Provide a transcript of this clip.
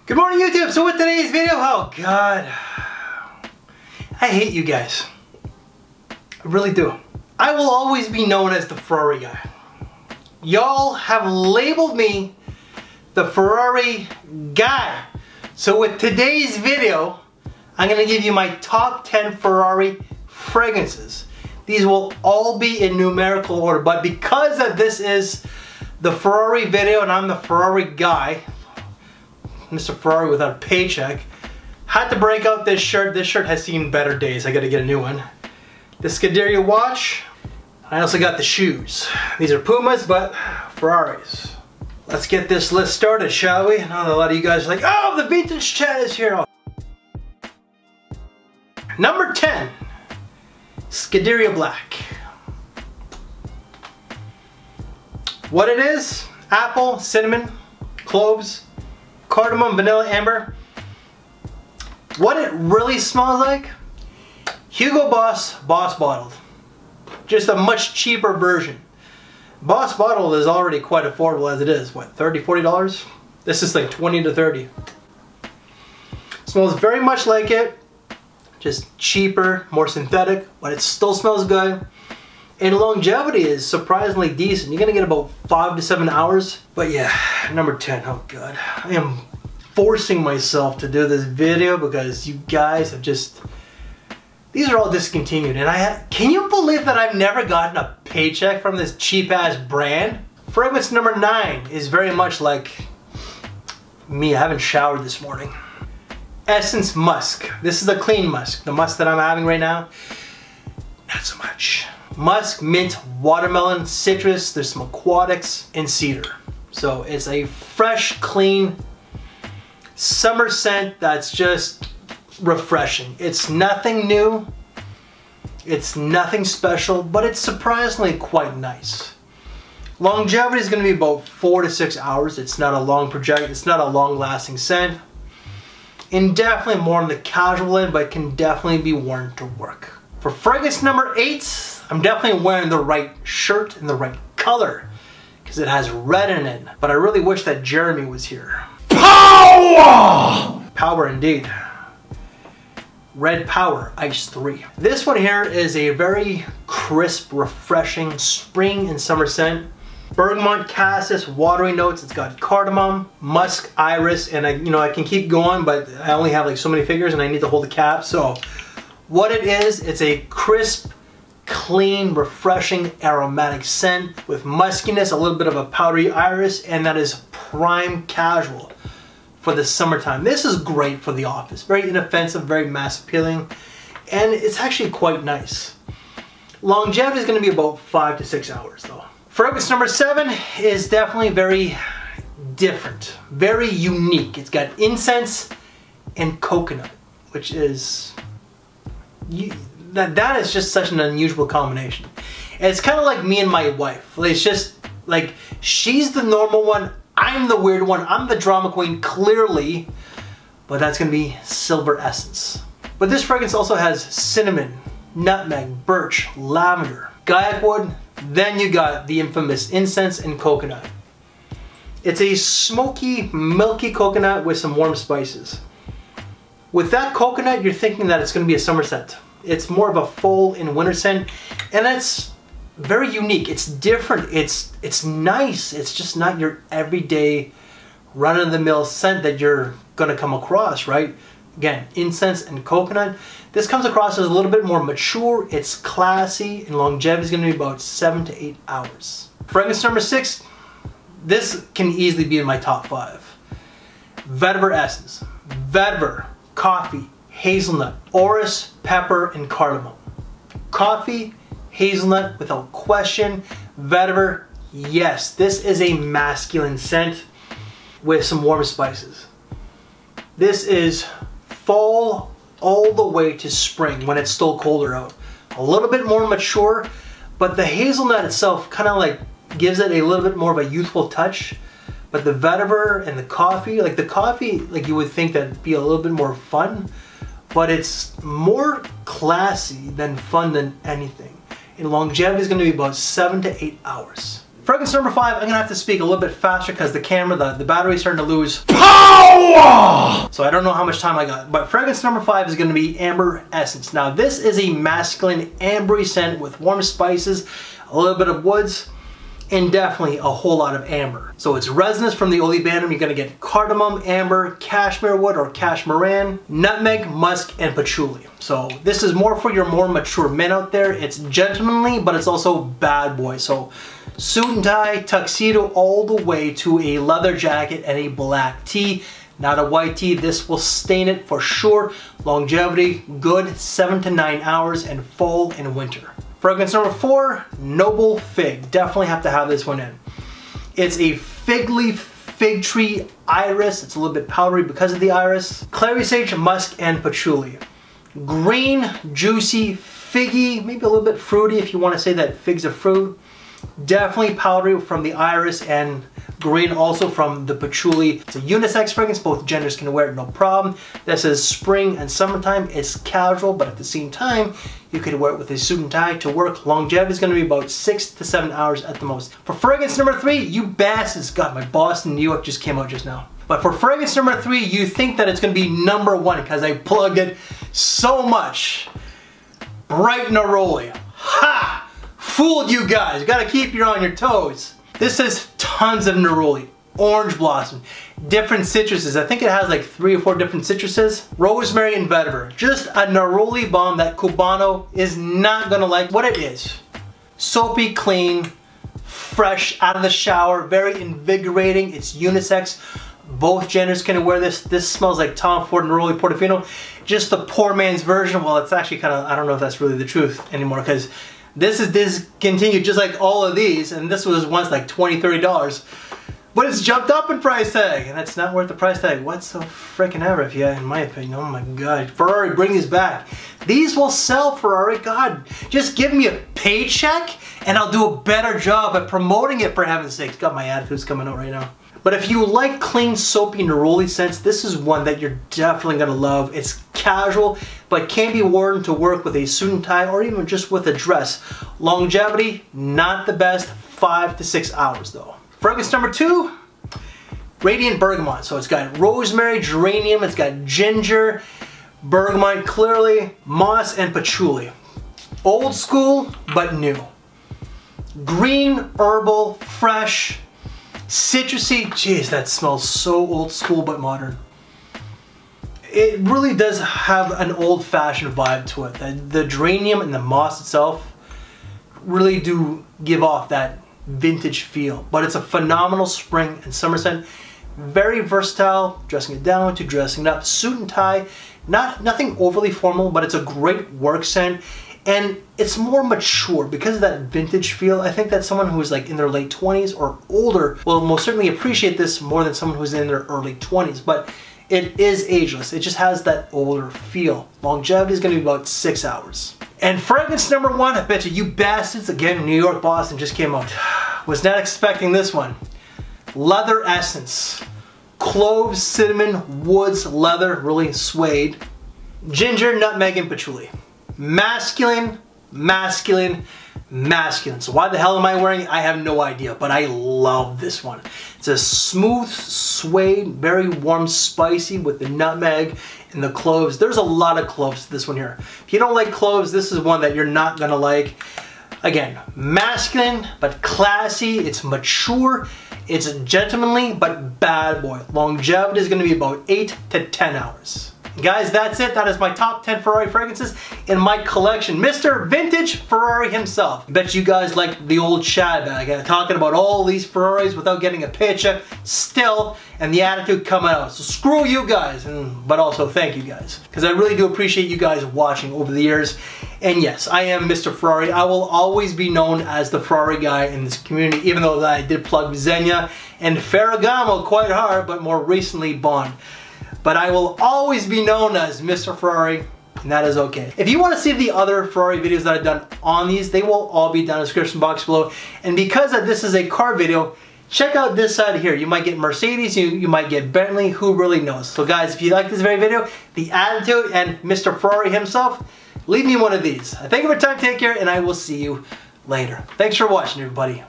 Good morning, YouTube. So with today's video, oh God, I hate you guys. I really do. I will always be known as the Ferrari guy. Y'all have labeled me the Ferrari guy. So with today's video, I'm gonna give you my top 10 Ferrari fragrances. These will all be in numerical order, but because of this is the Ferrari video and I'm the Ferrari guy, Mr. Ferrari without a paycheck, had to break out this shirt. This shirt has seen better days. I gotta get a new one. The Skaderia watch. I also got the shoes. These are Pumas, but Ferraris. Let's get this list started, shall we? I know a lot of you guys are like, oh, the vintage chat is here. Number 10, Skaderia Black. What it is, apple, cinnamon, cloves, cardamom, vanilla, amber. What it really smells like? Hugo Boss bottled. Just a much cheaper version. Boss bottled is already quite affordable as it is. What, $30, $40? This is like 20 to 30. Smells very much like it. Just cheaper, more synthetic, but it still smells good. And longevity is surprisingly decent. You're gonna get about 5 to 7 hours. But yeah, number 10, oh God. I am forcing myself to do this video because you guys have just, these are all discontinued. And can you believe that I've never gotten a paycheck from this cheap ass brand? Fragrance number 9 is very much like me. I haven't showered this morning. Essence Musk. This is a clean musk. The musk that I'm having right now, not so much. Musk, mint, watermelon, citrus, there's some aquatics, and cedar. So it's a fresh, clean summer scent that's just refreshing. It's nothing new, it's nothing special, but it's surprisingly quite nice. Longevity is going to be about 4 to 6 hours. It's not a long project, it's not a long lasting scent. And definitely more on the casual end, but can definitely be worn to work. For fragrance number 8, I'm definitely wearing the right shirt and the right color because it has red in it. But I really wish that Jeremy was here. Power! Power indeed. Red Power Ice 3. This one here is a very crisp, refreshing spring and summer scent. Bergamot, cassis, watery notes. It's got cardamom, musk, iris, and I can keep going, but I only have like so many fingers and I need to hold the cap. So what it is, it's a crisp, clean, refreshing, aromatic scent with muskiness, a little bit of a powdery iris, and that is prime casual for the summertime. This is great for the office. Very inoffensive, very mass appealing, and it's actually quite nice. Longevity is going to be about 5 to 6 hours though. Fragrance number 7 is definitely very different, very unique. It's got incense and coconut, which is, that is just such an unusual combination. And it's kind of like me and my wife. It's just like, she's the normal one, I'm the weird one, I'm the drama queen, clearly, but that's gonna be Silver Essence. But this fragrance also has cinnamon, nutmeg, birch, lavender, guaiac wood, then you got the infamous incense and coconut. It's a smoky, milky coconut with some warm spices. With that coconut, you're thinking that it's gonna be a summer scent. It's more of a fall and winter scent, and that's very unique. It's different, it's nice. It's just not your everyday run-of-the-mill scent that you're gonna come across, right? Again, incense and coconut. This comes across as a little bit more mature, it's classy, and longevity is gonna be about 7 to 8 hours. Fragrance number 6, this can easily be in my top 5. Vetiver Essence. Vetiver, coffee, hazelnut, orris, pepper, and cardamom. Coffee, hazelnut, without question. Vetiver, yes, this is a masculine scent with some warm spices. This is fall all the way to spring when it's still colder out. A little bit more mature, but the hazelnut itself kind of like gives it a little bit more of a youthful touch. But the vetiver and the coffee, like you would think that'd be a little bit more fun, but it's more classy than fun than anything. And longevity is going to be about 7 to 8 hours. Fragrance number 5, I'm gonna have to speak a little bit faster because the camera, the battery's starting to lose power! So I don't know how much time I got. But fragrance number 5 is gonna be Amber Essence. Now this is a masculine ambery scent with warm spices, a little bit of woods, and definitely a whole lot of amber. So it's resinous from the olibanum. You're gonna get cardamom, amber, cashmere wood or cashmeran, nutmeg, musk, and patchouli. So this is more for your more mature men out there. It's gentlemanly, but it's also bad boy. So suit and tie, tuxedo, all the way to a leather jacket and a black tee. Not a white tee. This will stain it for sure. Longevity, good, 7 to 9 hours in fall and winter. Fragrance number 4, Noble Fig. Definitely have to have this one in. It's a fig leaf, fig tree, iris. It's a little bit powdery because of the iris. Clary sage, musk, and patchouli. Green, juicy, figgy, maybe a little bit fruity if you want to say that figs are fruit. Definitely powdery from the iris and green also from the patchouli. It's a unisex fragrance, both genders can wear it, no problem. This is spring and summertime. It's casual, but at the same time, you could wear it with a suit and tie to work. Longevity is gonna be about 6 to 7 hours at the most. For fragrance number 3, you bastards, God, my Boston, New York just came out just now. But for fragrance number 3, you think that it's gonna be number 1 because I plugged it so much. Bright Neroli. Ha! Fooled you guys. You gotta keep you on your toes. This has tons of neroli, orange blossom, different citruses. I think it has like 3 or 4 different citruses. Rosemary and vetiver. Just a neroli bomb that Cubano is not gonna like. What it is. Soapy, clean, fresh, out of the shower, very invigorating. It's unisex. Both genders can wear this. This smells like Tom Ford Neroli Portofino. Just the poor man's version. Well, it's actually kind of, I don't know if that's really the truth anymore because this is discontinued just like all of these, and this was once like $20, $30. But it's jumped up in price tag, and that's not worth the price tag whatsoever, ever, if you, in my opinion. Oh my God, Ferrari, bring these back. These will sell, Ferrari. God, just give me a paycheck, and I'll do a better job at promoting it, for heaven's sakes. God, my attitude's coming out right now. But if you like clean, soapy neroli scents, this is one that you're definitely gonna love. It's casual, but can be worn to work with a suit and tie or even just with a dress. Longevity, not the best, 5 to 6 hours though. Fragrance number 2, Radiant Bergamot. So it's got rosemary, geranium, it's got ginger, bergamot clearly, moss, and patchouli. Old school, but new. Green, herbal, fresh, citrusy. Jeez, that smells so old school but modern. It really does have an old-fashioned vibe to it. The geranium and the moss itself really do give off that vintage feel. But it's a phenomenal spring and summer scent. Very versatile, dressing it down to dressing it up. Suit and tie, nothing overly formal, but it's a great work scent. And it's more mature because of that vintage feel. I think that someone who's like in their late 20s or older will most certainly appreciate this more than someone who's in their early 20s. But it is ageless. It just has that older feel. Longevity is going to be about 6 hours. And fragrance number 1, I bet you bastards, again, New York, Boston just came out. Was not expecting this one. Leather Essence. Cloves, cinnamon, woods, leather, really suede. Ginger, nutmeg, and patchouli. Masculine, masculine, masculine. So why the hell am I wearing it? I have no idea, but I love this one. It's a smooth suede, very warm, spicy with the nutmeg and the cloves. There's a lot of cloves to this one here. If you don't like cloves, this is one that you're not gonna like. Again, masculine, but classy. It's mature. It's gentlemanly, but bad boy. Longevity is gonna be about 8 to 10 hours. Guys, that's it. That is my top 10 Ferrari fragrances in my collection. Mr. Vintage Ferrari himself. I bet you guys like the old Chad bag. Talking about all these Ferraris without getting a paycheck still, and the attitude coming out. So screw you guys, but also thank you guys. Because I really do appreciate you guys watching over the years. And yes, I am Mr. Ferrari. I will always be known as the Ferrari guy in this community, even though I did plug Xenia and Ferragamo quite hard, but more recently Bond. But I will always be known as Mr. Ferrari, and that is okay. If you want to see the other Ferrari videos that I've done on these, they will all be down in the description box below. And because this is a car video, check out this side here. You might get Mercedes, you might get Bentley, who really knows. So guys, if you like this very video, the attitude and Mr. Ferrari himself, leave me one of these. Thank you for your time, take care, and I will see you later. Thanks for watching, everybody.